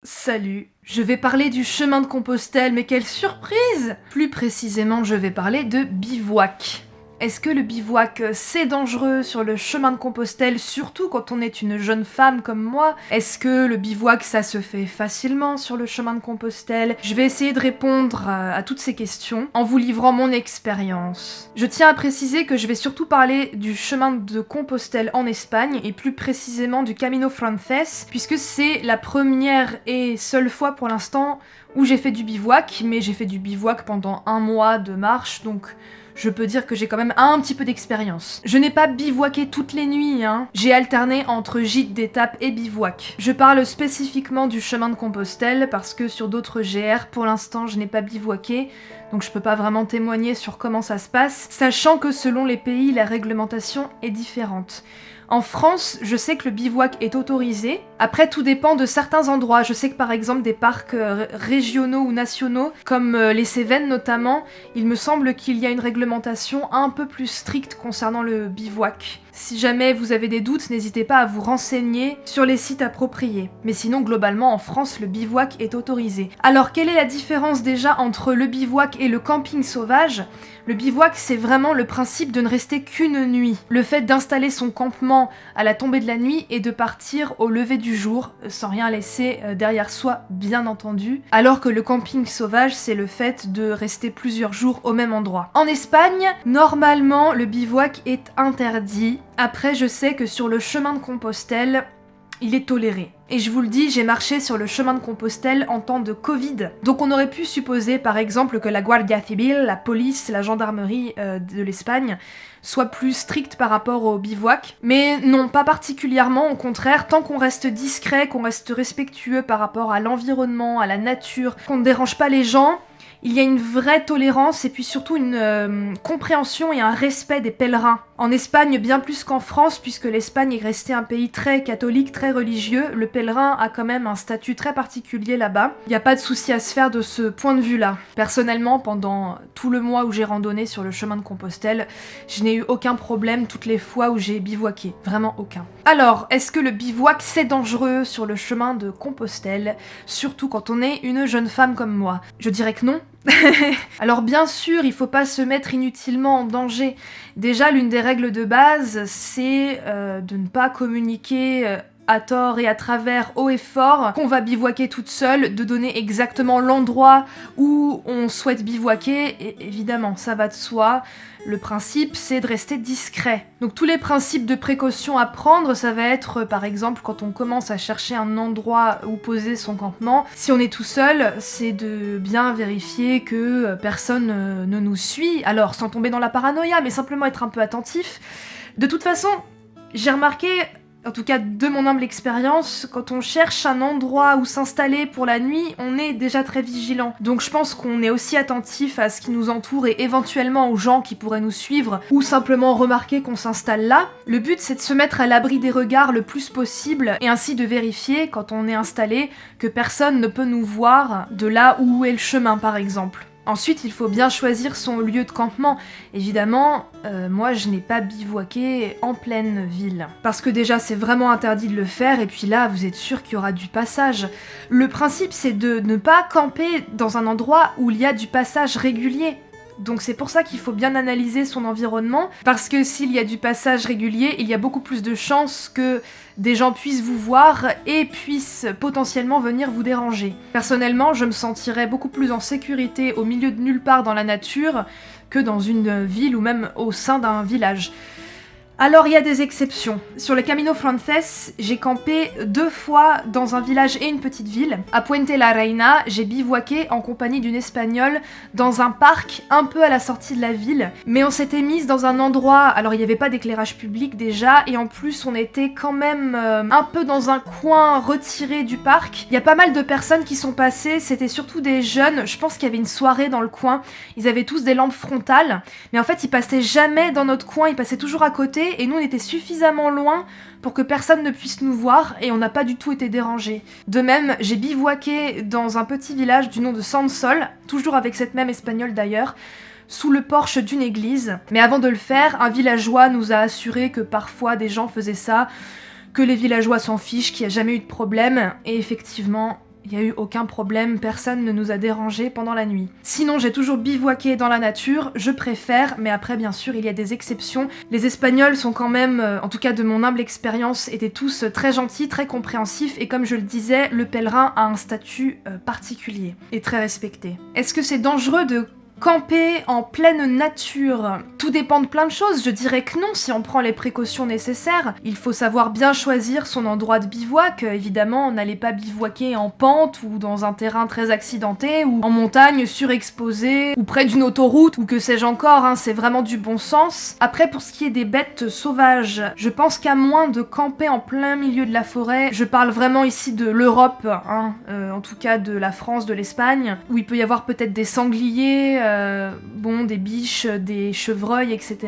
Salut, je vais parler du chemin de Compostelle, mais quelle surprise! Plus précisément, je vais parler de bivouac. Est-ce que le bivouac, c'est dangereux sur le chemin de Compostelle, surtout quand on est une jeune femme comme moi? Est-ce que le bivouac, ça se fait facilement sur le chemin de Compostelle? Je vais essayer de répondre à toutes ces questions en vous livrant mon expérience. Je tiens à préciser que je vais surtout parler du chemin de Compostelle en Espagne, et plus précisément du Camino Frances, puisque c'est la première et seule fois pour l'instant où j'ai fait du bivouac, mais j'ai fait du bivouac pendant 1 mois de marche, donc je peux dire que j'ai quand même un petit peu d'expérience. Je n'ai pas bivouaqué toutes les nuits, hein. J'ai alterné entre gîte d'étape et bivouac. Je parle spécifiquement du chemin de Compostelle parce que sur d'autres GR, pour l'instant, je n'ai pas bivouaqué, donc je peux pas vraiment témoigner sur comment ça se passe, sachant que selon les pays, la réglementation est différente. En France, je sais que le bivouac est autorisé. Après, tout dépend de certains endroits. Je sais que par exemple des parcs régionaux ou nationaux, comme les Cévennes notamment, il me semble qu'il y a une réglementation un peu plus stricte concernant le bivouac. Si jamais vous avez des doutes, n'hésitez pas à vous renseigner sur les sites appropriés. Mais sinon, globalement, en France, le bivouac est autorisé. Alors, quelle est la différence déjà entre le bivouac et le camping sauvage ? Le bivouac, c'est vraiment le principe de ne rester qu'une nuit. Le fait d'installer son campement à la tombée de la nuit et de partir au lever du jour, sans rien laisser derrière soi, bien entendu. Alors que le camping sauvage, c'est le fait de rester plusieurs jours au même endroit. En Espagne, normalement, le bivouac est interdit. Après, je sais que sur le chemin de Compostelle, il est toléré. Et je vous le dis, j'ai marché sur le chemin de Compostelle en temps de Covid. Donc on aurait pu supposer par exemple que la Guardia Civil, la police, la gendarmerie de l'Espagne, soit plus stricte par rapport au bivouac. Mais non, pas particulièrement, au contraire, tant qu'on reste discret, qu'on reste respectueux par rapport à l'environnement, à la nature, qu'on ne dérange pas les gens, il y a une vraie tolérance et puis surtout une compréhension et un respect des pèlerins. En Espagne, bien plus qu'en France, puisque l'Espagne est restée un pays très catholique, très religieux, le pèlerin a quand même un statut très particulier là-bas. Il n'y a pas de souci à se faire de ce point de vue-là. Personnellement, pendant tout le mois où j'ai randonné sur le chemin de Compostelle, je n'ai eu aucun problème toutes les fois où j'ai bivouaqué. Vraiment aucun. Alors, est-ce que le bivouac c'est dangereux sur le chemin de Compostelle, surtout quand on est une jeune femme comme moi? Je dirais que non. Alors bien sûr, il faut pas se mettre inutilement en danger. Déjà, l'une des règles de base, c'est de ne pas communiquer à tort et à travers, haut et fort, qu'on va bivouaquer toute seule, de donner exactement l'endroit où on souhaite bivouaquer, et évidemment, ça va de soi. Le principe, c'est de rester discret. Donc tous les principes de précaution à prendre, ça va être, par exemple, quand on commence à chercher un endroit où poser son campement, si on est tout seul, c'est de bien vérifier que personne ne nous suit, alors sans tomber dans la paranoïa, mais simplement être un peu attentif. De toute façon, j'ai remarqué, en tout cas de mon humble expérience, quand on cherche un endroit où s'installer pour la nuit, on est déjà très vigilant. Donc je pense qu'on est aussi attentif à ce qui nous entoure et éventuellement aux gens qui pourraient nous suivre ou simplement remarquer qu'on s'installe là. Le but, c'est de se mettre à l'abri des regards le plus possible et ainsi de vérifier, quand on est installé, que personne ne peut nous voir de là où est le chemin par exemple. Ensuite, il faut bien choisir son lieu de campement. Évidemment, moi je n'ai pas bivouaqué en pleine ville. Parce que déjà c'est vraiment interdit de le faire, et puis là vous êtes sûr qu'il y aura du passage. Le principe c'est de ne pas camper dans un endroit où il y a du passage régulier. Donc c'est pour ça qu'il faut bien analyser son environnement, parce que s'il y a du passage régulier, il y a beaucoup plus de chances que des gens puissent vous voir et puissent potentiellement venir vous déranger. Personnellement, je me sentirais beaucoup plus en sécurité au milieu de nulle part dans la nature que dans une ville ou même au sein d'un village. Alors il y a des exceptions. Sur le Camino Frances, j'ai campé 2 fois dans un village et une petite ville. À Puente la Reina, j'ai bivouaqué en compagnie d'une Espagnole dans un parc un peu à la sortie de la ville. Mais on s'était mise dans un endroit, alors il n'y avait pas d'éclairage public déjà, et en plus on était quand même un peu dans un coin retiré du parc. Il y a pas mal de personnes qui sont passées, c'était surtout des jeunes, je pense qu'il y avait une soirée dans le coin. Ils avaient tous des lampes frontales, mais en fait ils passaient jamais dans notre coin, ils passaient toujours à côté. Et nous on était suffisamment loin pour que personne ne puisse nous voir et on n'a pas du tout été dérangés. De même, j'ai bivouaqué dans un petit village du nom de Sansol, toujours avec cette même espagnole d'ailleurs, sous le porche d'une église. Mais avant de le faire, un villageois nous a assuré que parfois des gens faisaient ça, que les villageois s'en fichent, qu'il n'y a jamais eu de problème, et effectivement, Il n'y a eu aucun problème, personne ne nous a dérangés pendant la nuit. Sinon, j'ai toujours bivouaqué dans la nature, je préfère, mais après, bien sûr, il y a des exceptions. Les Espagnols sont quand même, en tout cas de mon humble expérience, étaient tous très gentils, très compréhensifs, et comme je le disais, le pèlerin a un statut particulier et très respecté. Est-ce que c'est dangereux de camper en pleine nature? Tout dépend de plein de choses, je dirais que non si on prend les précautions nécessaires. Il faut savoir bien choisir son endroit de bivouac, évidemment, n'allez pas bivouaquer en pente ou dans un terrain très accidenté ou en montagne surexposée ou près d'une autoroute ou que sais-je encore, hein, c'est vraiment du bon sens. Après, pour ce qui est des bêtes sauvages, je pense qu'à moins de camper en plein milieu de la forêt, je parle vraiment ici de l'Europe, hein, en tout cas de la France, de l'Espagne, où il peut y avoir peut-être des sangliers, des biches, des chevreuils, etc.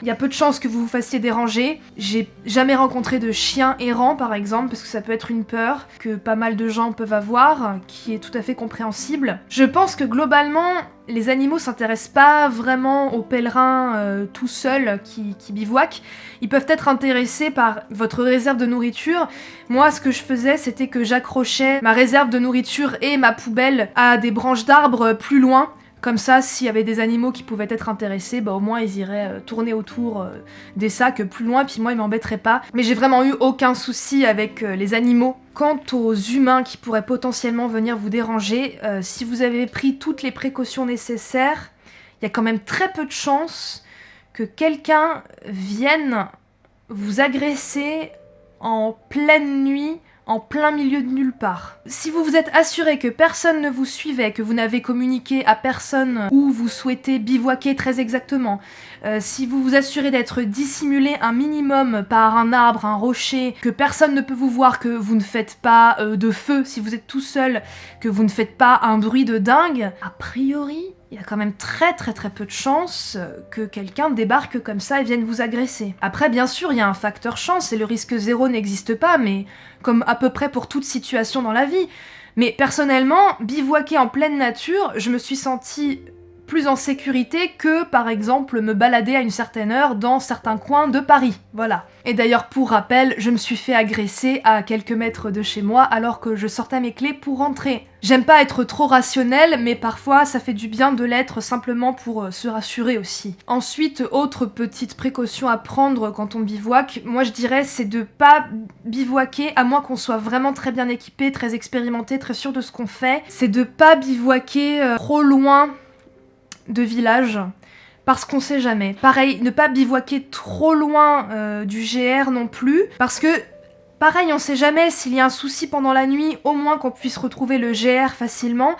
Il y a peu de chances que vous vous fassiez déranger. J'ai jamais rencontré de chien errant, par exemple, parce que ça peut être une peur que pas mal de gens peuvent avoir, qui est tout à fait compréhensible. Je pense que globalement, les animaux s'intéressent pas vraiment aux pèlerins tout seuls qui bivouaquent. Ils peuvent être intéressés par votre réserve de nourriture. Moi, ce que je faisais, c'était que j'accrochais ma réserve de nourriture et ma poubelle à des branches d'arbres plus loin. Comme ça, s'il y avait des animaux qui pouvaient être intéressés, au moins ils iraient tourner autour des sacs plus loin, puis moi ils m'embêteraient pas. Mais j'ai vraiment eu aucun souci avec les animaux. Quant aux humains qui pourraient potentiellement venir vous déranger, si vous avez pris toutes les précautions nécessaires, il y a quand même très peu de chances que quelqu'un vienne vous agresser en pleine nuit, en plein milieu de nulle part. Si vous vous êtes assuré que personne ne vous suivait, que vous n'avez communiqué à personne où vous souhaitez bivouaquer très exactement, si vous vous assurez d'être dissimulé un minimum par un arbre, un rocher, que personne ne peut vous voir, que vous ne faites pas de feu si vous êtes tout seul, que vous ne faites pas un bruit de dingue, a priori, il y a quand même très peu de chances que quelqu'un débarque comme ça et vienne vous agresser. Après, bien sûr, il y a un facteur chance et le risque zéro n'existe pas, mais comme à peu près pour toute situation dans la vie. Mais personnellement, bivouaquer en pleine nature, je me suis sentie plus en sécurité que, par exemple, me balader à une certaine heure dans certains coins de Paris. Voilà. Et d'ailleurs, pour rappel, je me suis fait agresser à quelques mètres de chez moi alors que je sortais mes clés pour rentrer. J'aime pas être trop rationnelle, mais parfois ça fait du bien de l'être simplement pour se rassurer aussi. Ensuite, autre petite précaution à prendre quand on bivouaque, moi je dirais c'est de pas bivouaquer, à moins qu'on soit vraiment très bien équipé, très expérimenté, très sûr de ce qu'on fait, c'est de pas bivouaquer trop loin de village, parce qu'on sait jamais. Pareil, ne pas bivouaquer trop loin du GR non plus, parce que pareil, on sait jamais s'il y a un souci pendant la nuit, au moins qu'on puisse retrouver le GR facilement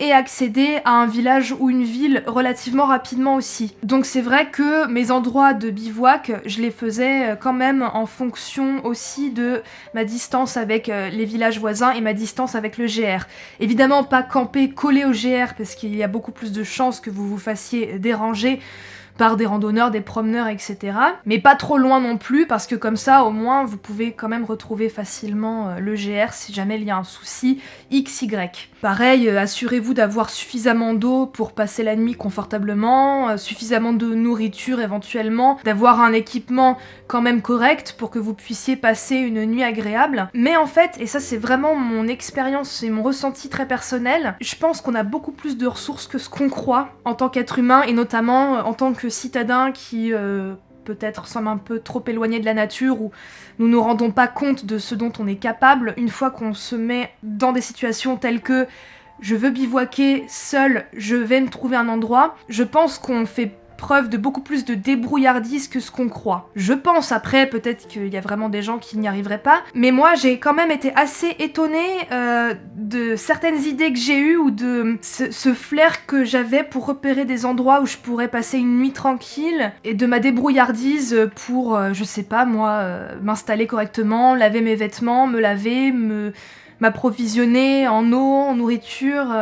et accéder à un village ou une ville relativement rapidement aussi. Donc c'est vrai que mes endroits de bivouac, je les faisais quand même en fonction aussi de ma distance avec les villages voisins et ma distance avec le GR. Évidemment pas camper collé au GR parce qu'il y a beaucoup plus de chances que vous vous fassiez déranger par des randonneurs, des promeneurs, etc. Mais pas trop loin non plus, parce que comme ça, au moins, vous pouvez quand même retrouver facilement le GR si jamais il y a un souci XY. Pareil, assurez-vous d'avoir suffisamment d'eau pour passer la nuit confortablement, suffisamment de nourriture éventuellement, d'avoir un équipement quand même correct pour que vous puissiez passer une nuit agréable. Mais en fait, et ça c'est vraiment mon expérience et mon ressenti très personnel, je pense qu'on a beaucoup plus de ressources que ce qu'on croit en tant qu'être humain, et notamment en tant que citadins qui peut-être sommes un peu trop éloignés de la nature, ou nous nous rendons pas compte de ce dont on est capable une fois qu'on se met dans des situations telles que je veux bivouaquer seul, je vais me trouver un endroit. Je pense qu'on fait preuve de beaucoup plus de débrouillardise que ce qu'on croit. Je pense, après, peut-être qu'il y a vraiment des gens qui n'y arriveraient pas, mais moi j'ai quand même été assez étonnée de certaines idées que j'ai eues, ou de ce flair que j'avais pour repérer des endroits où je pourrais passer une nuit tranquille, et de ma débrouillardise pour, je sais pas moi, m'installer correctement, laver mes vêtements, me laver, m'approvisionner en eau, en nourriture,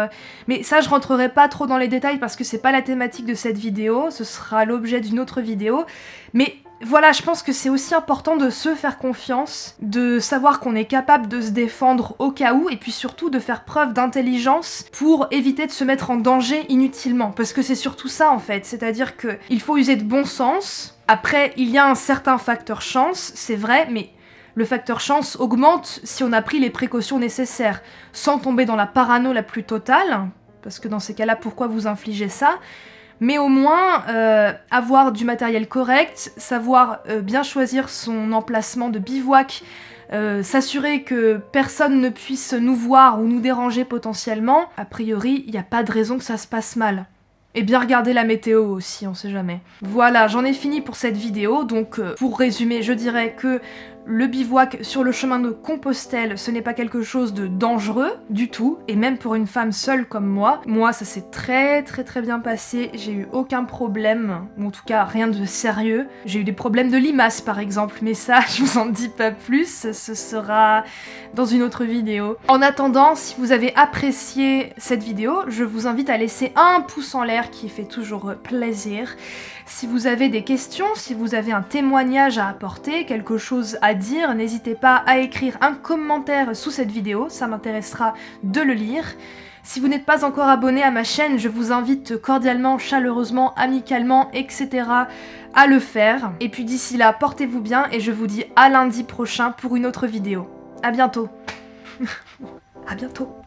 mais ça je rentrerai pas trop dans les détails parce que c'est pas la thématique de cette vidéo, ce sera l'objet d'une autre vidéo, mais voilà, je pense que c'est aussi important de se faire confiance, de savoir qu'on est capable de se défendre au cas où, et puis surtout de faire preuve d'intelligence pour éviter de se mettre en danger inutilement, parce que c'est surtout ça en fait, c'est-à-dire qu'il faut user de bon sens. Après, il y a un certain facteur chance, c'est vrai, mais Le facteur chance augmente si on a pris les précautions nécessaires, sans tomber dans la parano la plus totale, parce que dans ces cas-là, pourquoi vous infligez ça? Mais au moins, avoir du matériel correct, savoir bien choisir son emplacement de bivouac, s'assurer que personne ne puisse nous voir ou nous déranger potentiellement, a priori, il n'y a pas de raison que ça se passe mal. Et bien regarder la météo aussi, on sait jamais. Voilà, j'en ai fini pour cette vidéo, donc pour résumer, je dirais que le bivouac sur le chemin de Compostelle, ce n'est pas quelque chose de dangereux du tout, et même pour une femme seule comme moi. Moi, ça s'est très bien passé, j'ai eu aucun problème, ou en tout cas rien de sérieux. J'ai eu des problèmes de limaces par exemple, mais ça, je vous en dis pas plus, ce sera dans une autre vidéo. En attendant, si vous avez apprécié cette vidéo, je vous invite à laisser un pouce en l'air qui fait toujours plaisir. Si vous avez des questions, si vous avez un témoignage à apporter, quelque chose à dire, n'hésitez pas à écrire un commentaire sous cette vidéo, ça m'intéressera de le lire. Si vous n'êtes pas encore abonné à ma chaîne, je vous invite cordialement, chaleureusement, amicalement, etc. à le faire. Et puis d'ici là, portez-vous bien et je vous dis à lundi prochain pour une autre vidéo. À bientôt. À bientôt.